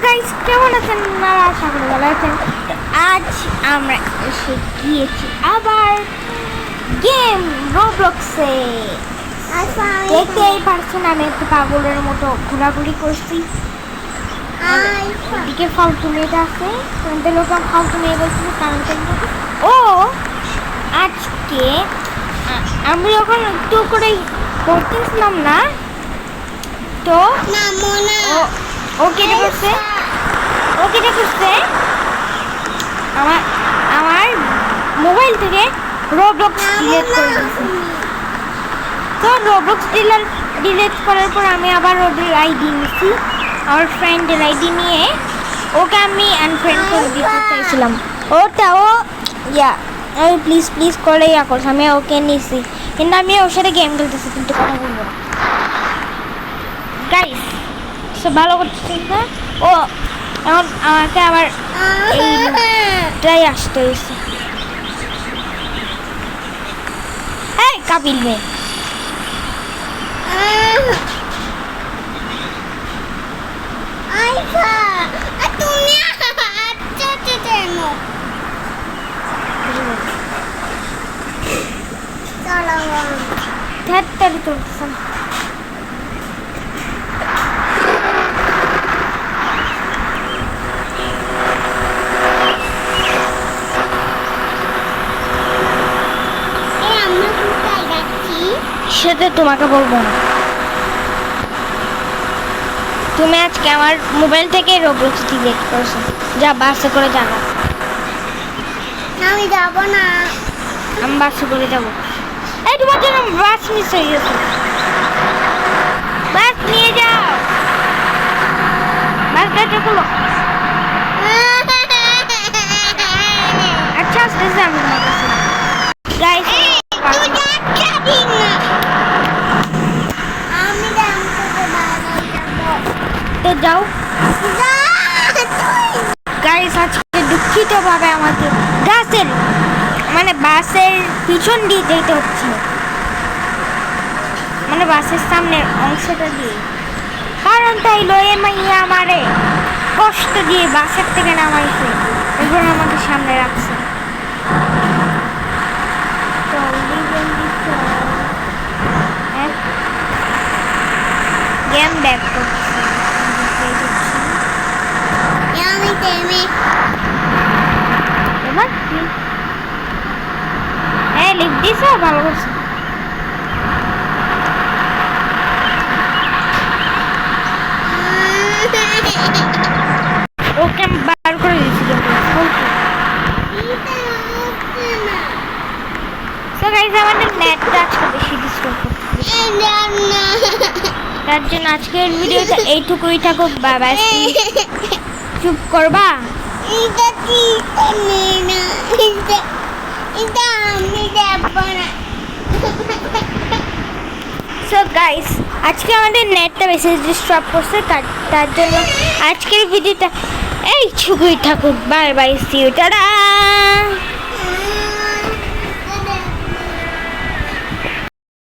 Guys কেমন আছেন আপনারা? আশা করি ভালো আছেন। আজ আমরা এসে গিয়েছি আবার গেম রোবলক্সে। দেখতেই পারছেন আমি একটু পাগলের মতো ঘোরাঘুরি করছি। এদিকে ফালতু মেয়েটা আছে, লোক ফালতু মেয়ে বলছিল কারণ ও আজকে আমি যখন একটু করে করতেছিলাম না তো ও কেটে করছে আমার মোবাইল থেকে রোবলক্স ডিলিট করে দিয়েছে। তো রোবলক্স ডিলিট করার পর আমি আবার ওদের আইডি নিয়েছি, আমার ফ্রেন্ডের আইডি নিয়ে ওকে আমি আনফ্রেন্ড করে দিতে চাইছিলাম। ওটাও আমি প্লিজ করে করছি, আমি ওকে নিয়েছি কিন্তু আমি ওর সাথে গেম খেলতেছি কিন্তু কথা বলবো না। গাইস সে ভালো করতেছে না, ও এখন আমাকে আবার এইটাই আসতে হয়েছে। এই কাপিল মেয়ে চলতেছে না। সেটা তোমাকে বলবো না, তুমি আজকে আমার মোবাইল থেকে রোবলক্স ডিলিট করেছো। যা বাসে করে যাবো। আমি যাবো না, আমি বাসে করে যাবো। এই তোমার জন্য বাস মিস হয়ে গেছে, বাস নিয়ে যাও, বাস গাড়িটা খোলো। আচ্ছা আসতেছে আমি তোমার কাছে। গাইস যাও গাইস, আজকে দুঃখিতভাবে আমাকে বাসের পিছন দিয়ে যেতে হচ্ছে, বাসের সামনের অংশটা দিয়ে। কারণ তাই লয়ে মাইয়া আমারে কষ্ট দিয়ে বাসের থেকে নামাইছে, এখন আমাকে সামনে রাখছে। গেম ব্যাক করছে। লিখ দিছে, ভালো করছে। ওকে আমি বার করে দিয়েছি। আমাদের নেটটা আজকে বেশি ডিস্টার্ব করছে, তার জন্য আজকের ভিডিওটা এইটুকুই থাকুক। বাই, চুপ করবা। সো গাইস আজকে আমাদের নেটটা বেশি ডিস্টার্ব করছে, তার জন্য আজকের ভিডিওটা এইটুকুই থাকুক। Bye, see you, tata.